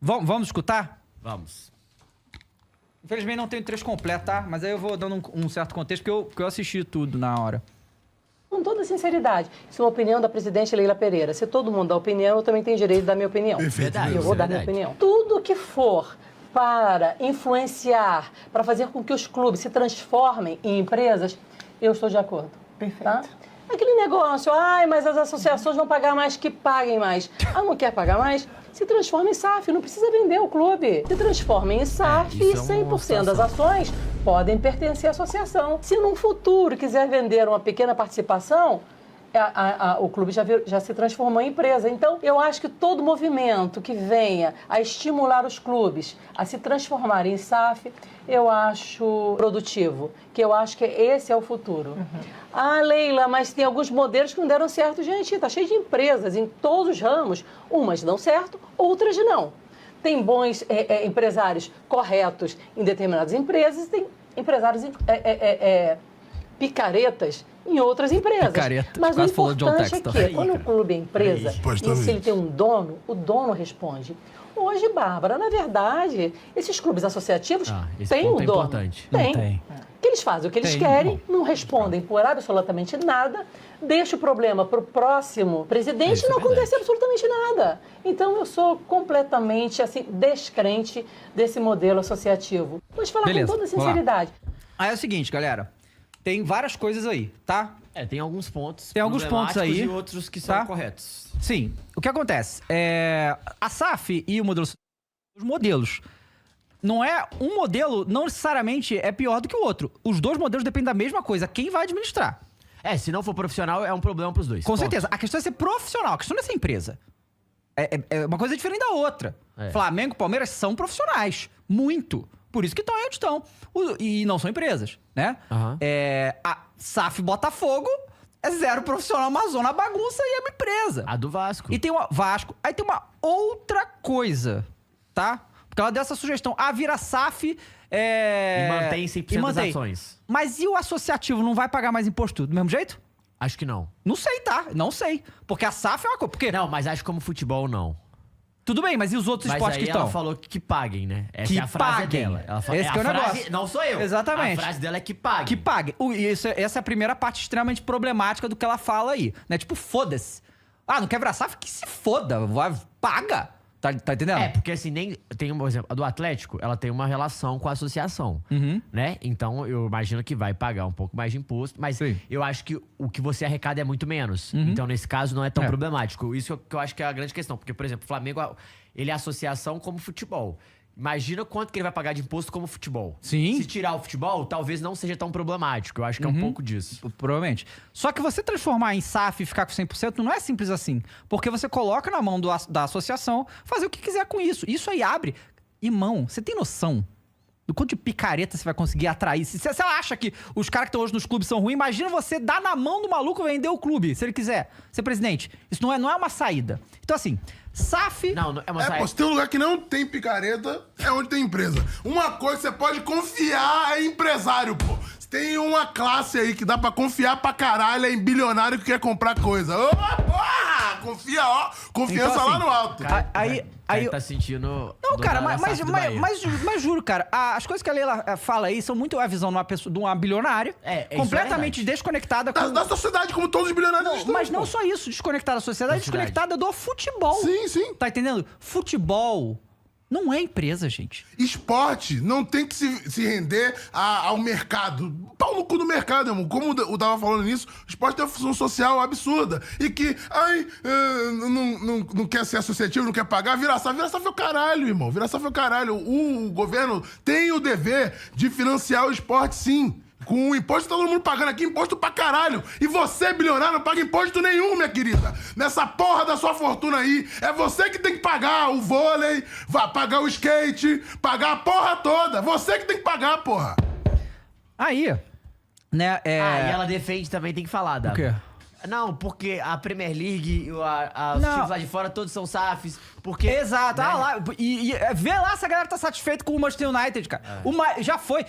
Vamos escutar? Vamos. Infelizmente não tenho trecho completo, tá? Mas aí eu vou dando um certo contexto, porque eu assisti tudo na hora. Com toda sinceridade, isso é uma opinião da presidente Leila Pereira. Se todo mundo dá opinião, eu também tenho direito de dar minha opinião. Verdade, E eu vou dar minha opinião. Tudo que for para influenciar, para fazer com que os clubes se transformem em empresas, eu estou de acordo. Perfeito. Tá? Aquele negócio, mas as associações vão pagar mais, que paguem mais. Não quer pagar mais? Se transforma em SAF, não precisa vender o clube. Se transforma em SAF e 100% das ações podem pertencer à associação. Se num futuro quiser vender uma pequena participação, o clube já se transformou em empresa. Então, eu acho que todo movimento que venha a estimular os clubes a se transformar em SAF, eu acho produtivo, que eu acho que esse é o futuro. Leila, mas tem alguns modelos que não deram certo. Gente, tá cheio de empresas em todos os ramos. Umas dão certo, outras não. Tem bons empresários corretos em determinadas empresas, tem empresários picaretas em outras empresas. Picareta. Mas o Quase falou John importante é Textor. que, quando o clube é empresa, e se ele tem um dono, o dono responde. Hoje, Bárbara, na verdade, esses clubes associativos têm um dono. Importante. Tem. Que eles fazem o que eles querem, não respondem por absolutamente nada, deixa o problema para o próximo presidente e não acontece absolutamente nada. Então, eu sou completamente, assim, descrente desse modelo associativo. Vou te falar com toda sinceridade. Aí é o seguinte, galera. Tem várias coisas aí, tá? Tem alguns pontos. Tem alguns pontos aí. E outros que são corretos. Sim. O que acontece? A SAF e o modelo... Os modelos. Não é... Um modelo não necessariamente é pior do que o outro. Os dois modelos dependem da mesma coisa. Quem vai administrar? Se não for profissional, é um problema pros dois. Com certeza. A questão é ser profissional. A questão não é ser empresa. É uma coisa diferente da outra. Flamengo e Palmeiras são profissionais. Muito. Por isso que estão aí onde estão. E não são empresas, né? A SAF Botafogo é zero profissional, uma zona bagunça e é uma empresa. A do Vasco. E tem uma Vasco. Aí tem uma outra coisa, tá? Porque ela deu essa sugestão. Vira SAF... E mantém 100% das ações. Mas e o associativo não vai pagar mais imposto do mesmo jeito? Acho que não. Não sei, tá? Não sei. Porque a SAF é uma coisa... Não, mas acho que como futebol, não. Tudo bem, mas e os outros esportes que estão? Ela falou que paguem, né? Essa é a frase dela. Ela falou, esse que é o negócio. Não sou eu. Exatamente. A frase dela é que paguem. Que paguem. Essa é a primeira parte extremamente problemática do que ela fala aí, né? Tipo, foda-se. Não quer virar SAF? Que se foda. Paga. Tá entendendo? Porque assim, tem por exemplo, a do Atlético, ela tem uma relação com a associação, né? Então, eu imagino que vai pagar um pouco mais de imposto, mas eu acho que o que você arrecada é muito menos. Então, nesse caso, não é tão problemático. Isso que eu acho que é a grande questão. Porque, por exemplo, o Flamengo, ele é associação como futebol. Imagina quanto que ele vai pagar de imposto como futebol. Sim. Se tirar o futebol, talvez não seja tão problemático. Eu acho que é um pouco disso. Provavelmente. Só que você transformar em SAF e ficar com 100% não é simples assim. Porque você coloca na mão da associação fazer o que quiser com isso. Isso aí abre... Irmão, você tem noção do quanto de picareta você vai conseguir atrair? Se você acha que os caras que estão hoje nos clubes são ruins, imagina você dar na mão do maluco vender o clube, se ele quiser ser presidente. Isso não é uma saída. Então, assim... SAF... Não é uma saída. Se tem um lugar que não tem picareta, é onde tem empresa. Uma coisa que você pode confiar é empresário, pô. Se tem uma classe aí que dá pra confiar pra caralho, é em bilionário que quer comprar coisa. Confia, confiança então, assim, lá no alto. Aí tá sentindo... Não, cara, mas juro, cara, as coisas que a Leila fala aí são muito a visão de uma bilionária, completamente desconectada com... Da sociedade, como todos os bilionários estão. Mas não só isso, desconectada da sociedade, desconectada do futebol. Sim. Tá entendendo? Futebol não é empresa, gente. Esporte não tem que se render ao mercado. Pau no cu do mercado, irmão. Como eu tava falando nisso, o esporte tem uma função social absurda. E que, não quer ser associativo, não quer pagar, vira SAF. Vira SAF é o caralho, irmão. Vira SAF é o caralho. O governo tem o dever de financiar o esporte, sim. Com o imposto, todo mundo pagando aqui, imposto pra caralho. E você, bilionário, não paga imposto nenhum, minha querida. Nessa porra da sua fortuna aí, é você que tem que pagar o vôlei, pagar o skate, pagar a porra toda. Você que tem que pagar, porra. Aí, né, e ela defende também, tem que falar, Dava. O quê? Não, porque a Premier League, os times lá de fora, todos são SAFs, porque... Exato, né? lá, e vê lá se a galera tá satisfeita com o Manchester United, cara. Já foi...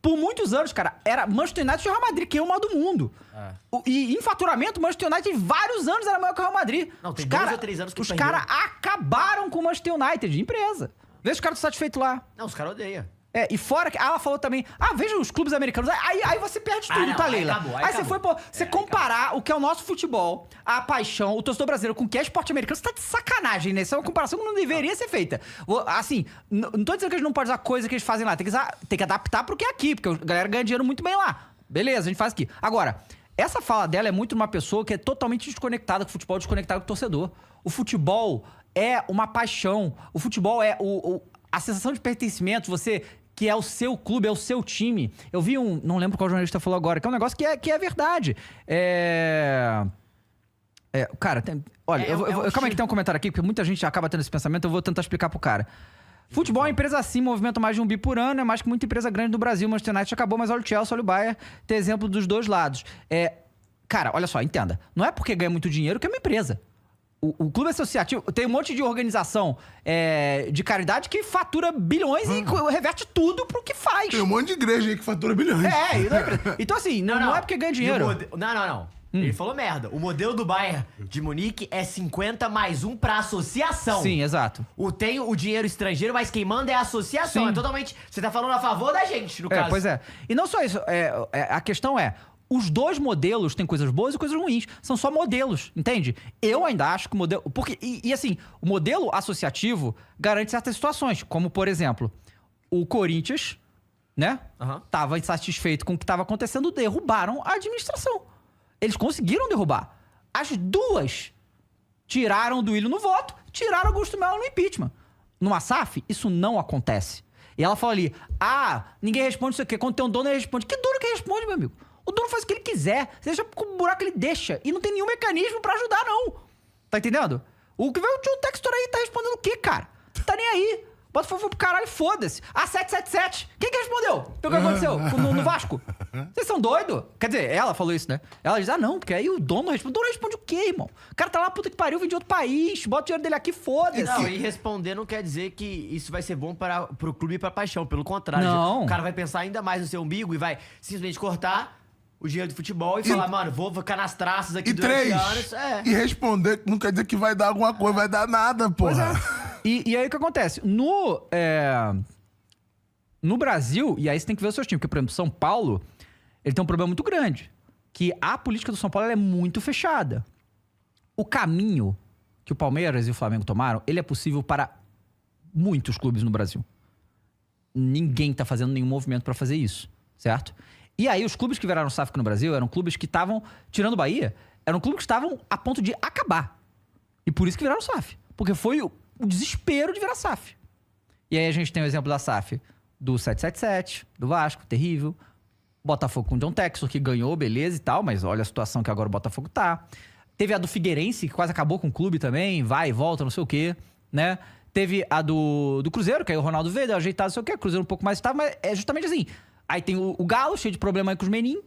Por muitos anos, cara, era Manchester United e o Real Madrid, que é o maior do mundo. E em faturamento, o Manchester United, vários anos, era maior que o Real Madrid. Não, tem 2 ou 3 anos que os caras acabaram com o Manchester United, empresa. Vê se os caras estão satisfeitos lá. Não, os caras odeiam. E fora que ela falou também, veja os clubes americanos. Aí você perde tudo, tá, Leila? Aí você foi, pô, você comparar o que é o nosso futebol, a paixão, o torcedor brasileiro com o que é esporte americano, você tá de sacanagem, né? Isso é uma comparação que não deveria ser feita. Assim, não tô dizendo que a gente não pode usar coisa que eles fazem lá, tem que adaptar pro que é aqui, porque a galera ganha dinheiro muito bem lá. Beleza, a gente faz aqui. Agora, essa fala dela é muito uma pessoa que é totalmente desconectada com o futebol, desconectada com o torcedor. O futebol é uma paixão. O futebol é a sensação de pertencimento, você... que é o seu clube, é o seu time. Eu vi não lembro qual jornalista falou agora, que é um negócio que é verdade. Cara, olha, calma aí que tem um comentário aqui, porque muita gente acaba tendo esse pensamento, eu vou tentar explicar pro cara. Futebol é uma empresa assim, movimenta mais de 1 bi por ano, é mais que muita empresa grande no Brasil. Manchester United acabou, mas olha o Chelsea, olha o Bayern, tem exemplo dos dois lados. Cara, olha só, entenda. Não é porque ganha muito dinheiro que é uma empresa. O clube associativo tem um monte de organização de caridade que fatura bilhões e reverte tudo pro que faz. Tem um monte de igreja aí que fatura bilhões. Então assim, não é porque ganha dinheiro. Não. Ele falou merda. O modelo do Bayern de Munique é 50 mais 1 pra associação. Sim, exato. Tem o dinheiro estrangeiro, mas quem manda é a associação. Sim. É totalmente... Você tá falando a favor da gente, no caso. Pois é. E não só isso. A questão os dois modelos têm coisas boas e coisas ruins. São só modelos, entende? Eu ainda acho que o modelo... Porque, assim, o modelo associativo garante certas situações. Como, por exemplo, o Corinthians, né? Tava insatisfeito com o que estava acontecendo, derrubaram a administração. Eles conseguiram derrubar. As duas tiraram o Duílio no voto, tiraram Augusto Melo no impeachment. Numa SAF, isso não acontece. E ela fala ali, ninguém responde isso aqui. Quando tem um dono, ele responde. Que dono que responde, meu amigo? O dono faz o que ele quiser. Você deixa com o buraco, ele deixa. E não tem nenhum mecanismo pra ajudar, não. Tá entendendo? O que vai o tio Textor aí tá respondendo o quê, cara? Tá nem aí. Bota fogo pro caralho, foda-se. 777. Quem que respondeu? Então o que aconteceu no Vasco? Vocês são doidos? Quer dizer, ela falou isso, né? Ela diz, não, porque aí o dono responde. O dono responde o quê, irmão? O cara tá lá, puta que pariu, vem de outro país. Bota o dinheiro dele aqui, foda-se. Não, e responder não quer dizer que isso vai ser bom pro clube e pra paixão. Pelo contrário. Não. O cara vai pensar ainda mais no seu umbigo e vai simplesmente cortar o dinheiro do futebol e falar, mano, vou ficar nas traças aqui durante anos. E responder não quer dizer que vai dar alguma coisa, vai dar nada, porra. E aí o que acontece? No Brasil, e aí você tem que ver os seus times, porque, por exemplo, São Paulo, ele tem um problema muito grande, que a política do São Paulo ela é muito fechada. O caminho que o Palmeiras e o Flamengo tomaram, ele é possível para muitos clubes no Brasil. Ninguém tá fazendo nenhum movimento para fazer isso, certo? E aí os clubes que viraram SAF aqui no Brasil eram clubes que estavam, tirando o Bahia, eram clubes que estavam a ponto de acabar. E por isso que viraram SAF. Porque foi o desespero de virar SAF. E aí a gente tem o exemplo da SAF do 777, do Vasco, terrível. Botafogo com o John Textor, que ganhou, beleza e tal, mas olha a situação que agora o Botafogo tá. Teve a do Figueirense, que quase acabou com o clube também, vai e volta, não sei o quê, né? Teve a do Cruzeiro, que aí o Ronaldo veio, deu ajeitado, não sei o quê, o Cruzeiro um pouco mais estável, mas é justamente assim. Aí tem o Galo, cheio de problema aí com os menin.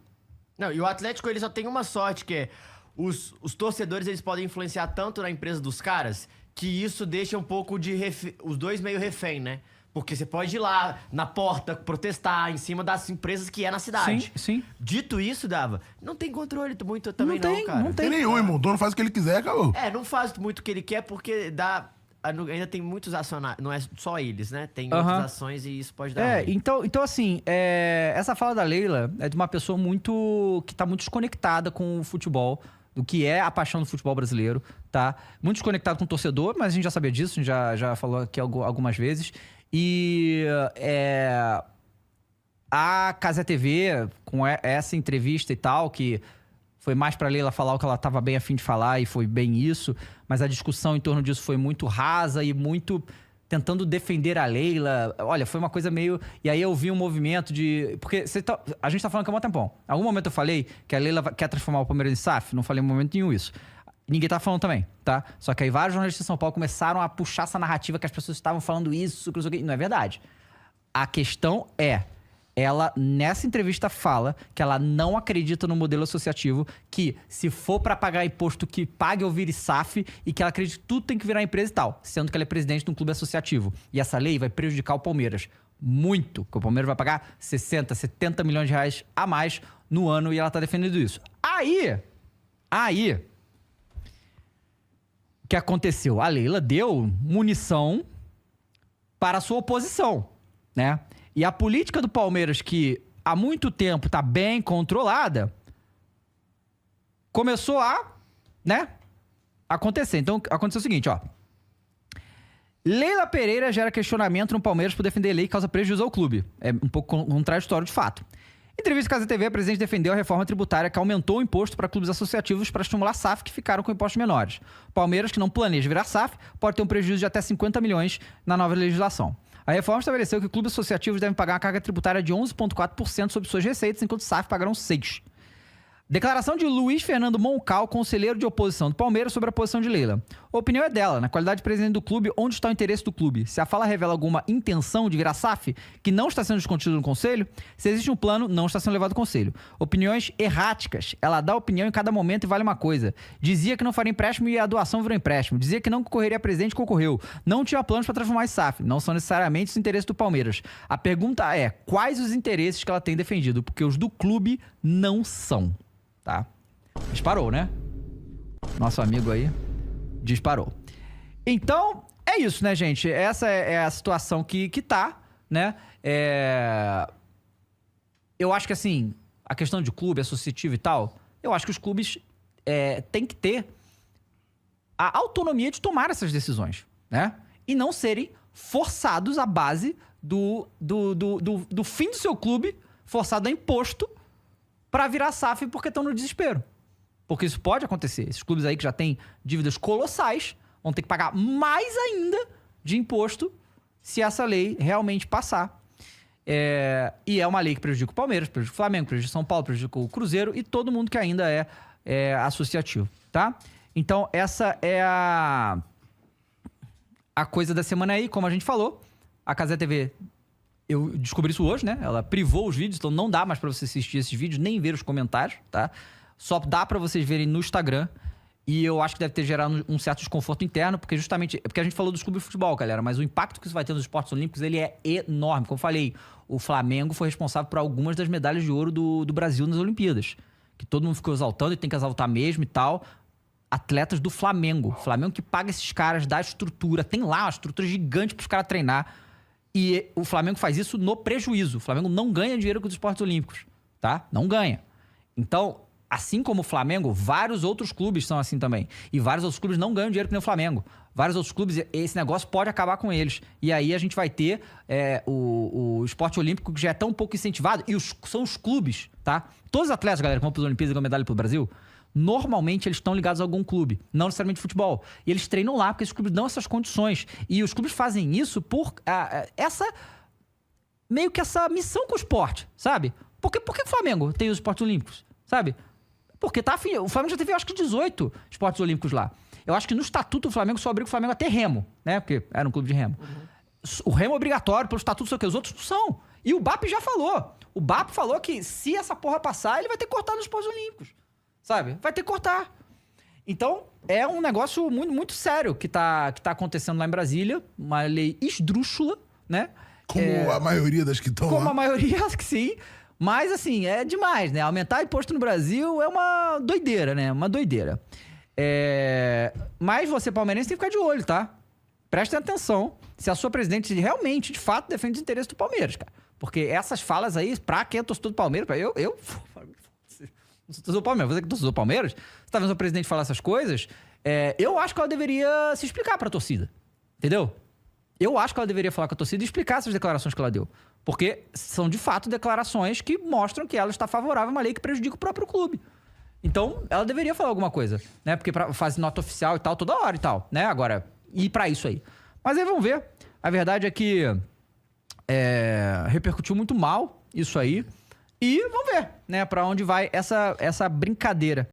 Não, e o Atlético, ele só tem uma sorte, que é os torcedores, eles podem influenciar tanto na empresa dos caras, que isso deixa um pouco de os dois meio refém, né? Porque você pode ir lá na porta protestar em cima das empresas que é na cidade. Sim. Dito isso, Dava, não tem controle muito também não, cara. Não tem nenhum, irmão. O dono faz o que ele quiser, acabou. Não faz muito o que ele quer porque ainda tem muitos acionários, não é só eles, né? Tem outras ações e isso pode dar ruim. Então assim, essa fala da Leila é de uma pessoa que tá muito desconectada com o futebol, do que é a paixão do futebol brasileiro, tá? Muito desconectado com o torcedor, mas a gente já sabia disso, a gente já falou aqui algumas vezes. E a Cazé TV, com essa entrevista e tal, que foi mais pra Leila falar o que ela tava bem a fim de falar, e foi bem isso, mas a discussão em torno disso foi muito rasa e muito tentando defender a Leila. Olha, foi uma coisa meio... E aí eu vi um movimento de... Porque a gente tá falando que é um tempão. Em algum momento eu falei que a Leila quer transformar o Palmeiras em SAF, não falei em momento nenhum isso. Ninguém tá falando também, tá? Só que aí vários jornalistas de São Paulo começaram a puxar essa narrativa que as pessoas estavam falando isso, que não sei o quê. Não é verdade. A questão ela, nessa entrevista, fala que ela não acredita no modelo associativo, que se for pra pagar imposto, que pague ou vire SAF, e que ela acredita que tudo tem que virar empresa e tal, sendo que ela é presidente de um clube associativo. E essa lei vai prejudicar o Palmeiras. Muito. Que o Palmeiras vai pagar 60, 70 milhões de reais a mais no ano e ela tá defendendo isso. Aí, o que aconteceu? A Leila deu munição para a sua oposição, né? E a política do Palmeiras, que há muito tempo tá bem controlada, começou a, né, acontecer. Então, aconteceu o seguinte, ó. Leila Pereira gera questionamento no Palmeiras por defender lei que causa prejuízo ao clube. É um pouco contraditório de fato. Em entrevista à Casa TV, a presidente defendeu a reforma tributária que aumentou o imposto para clubes associativos para estimular SAF que ficaram com impostos menores. Palmeiras, que não planeja virar SAF, pode ter um prejuízo de até 50 milhões na nova legislação. A reforma estabeleceu que clubes associativos devem pagar uma carga tributária de 11,4% sobre suas receitas, enquanto SAF pagarão 6%. Declaração de Luiz Fernando Moncal, conselheiro de oposição do Palmeiras, sobre a posição de Leila. A opinião é dela, na qualidade de presidente do clube, onde está o interesse do clube? Se a fala revela alguma intenção de virar SAF, que não está sendo discutido no conselho, se existe um plano, não está sendo levado ao conselho. Opiniões erráticas. Ela dá opinião em cada momento e vale uma coisa. Dizia que não faria empréstimo e a doação virou empréstimo. Dizia que não concorreria a presidente e concorreu. Não tinha planos para transformar em SAF. Não são necessariamente os interesses do Palmeiras. A pergunta é, quais os interesses que ela tem defendido? Porque os do clube não são. Tá? Disparou, né? Nosso amigo aí disparou. Então, é isso, né, gente? Essa é a situação que tá, né? Eu acho que, assim, a questão de clube associativo e tal, eu acho que os clubes têm que ter a autonomia de tomar essas decisões, né? E não serem forçados à base do fim do seu clube, forçado a imposto, para virar SAF porque estão no desespero. Porque isso pode acontecer. Esses clubes aí que já têm dívidas colossais vão ter que pagar mais ainda de imposto se essa lei realmente passar. E é uma lei que prejudica o Palmeiras, prejudica o Flamengo, prejudica o São Paulo, prejudica o Cruzeiro e todo mundo que ainda é associativo, tá? Então, essa é a coisa da semana aí, como a gente falou. A Cazé TV... Eu descobri isso hoje, né? Ela privou os vídeos, então não dá mais pra você assistir esses vídeos, nem ver os comentários, tá? Só dá pra vocês verem no Instagram. E eu acho que deve ter gerado um certo desconforto interno, porque justamente... Porque a gente falou dos clubes de futebol, galera, mas o impacto que isso vai ter nos esportes olímpicos, ele é enorme. Como eu falei, o Flamengo foi responsável por algumas das medalhas de ouro do Brasil nas Olimpíadas. Que todo mundo ficou exaltando e tem que exaltar mesmo e tal. Atletas do Flamengo. Flamengo que paga esses caras, dá estrutura. Tem lá uma estrutura gigante pros caras treinar. E o Flamengo faz isso no prejuízo. O Flamengo não ganha dinheiro com os esportes olímpicos, tá? Não ganha. Então, assim como o Flamengo, vários outros clubes são assim também. E vários outros clubes não ganham dinheiro que nem o Flamengo. Vários outros clubes, esse negócio pode acabar com eles. E aí a gente vai ter o esporte olímpico que já é tão pouco incentivado. E são os clubes, tá? Todos os atletas, galera, que vão para as Olimpíadas e ganham medalha pelo Brasil, normalmente eles estão ligados a algum clube, não necessariamente futebol. E eles treinam lá porque esses clubes dão essas condições. E os clubes fazem isso por meio que essa missão com o esporte, sabe? Por que o Flamengo tem os esportes olímpicos, sabe? Porque o Flamengo já teve, acho que 18 esportes olímpicos lá. Eu acho que no estatuto do Flamengo só obriga o Flamengo a ter remo, né? Porque era um clube de remo. Uhum. O remo é obrigatório pelo estatuto, só que os outros não são. E o BAP já falou. O BAP falou que se essa porra passar, ele vai ter que cortar nos esportes olímpicos. Sabe? Vai ter que cortar. Então, é um negócio muito, muito sério que tá acontecendo lá em Brasília. Uma lei esdrúxula, né? Como a maioria das que estão lá. Como a maioria, acho que sim. Mas, assim, é demais, né? Aumentar imposto no Brasil é uma doideira, né? Uma doideira. Mas você, palmeirense, tem que ficar de olho, tá? Prestem atenção se a sua presidente realmente, de fato, defende os interesses do Palmeiras, cara. Porque essas falas aí, pra quem é torcedor do Palmeiras, eu não sou torcedor do Palmeiras, você que é torcedor do Palmeiras, você tá vendo o presidente falar essas coisas, eu acho que ela deveria se explicar pra torcida. Entendeu? Eu acho que ela deveria falar com a torcida e explicar essas declarações que ela deu. Porque são, de fato, declarações que mostram que ela está favorável a uma lei que prejudica o próprio clube. Então, ela deveria falar alguma coisa, né? Porque faz nota oficial e tal, toda hora e tal, né? Agora, ir pra isso aí. Mas aí vamos ver. A verdade é que repercutiu muito mal isso aí. E vamos ver, né? Pra onde vai essa brincadeira.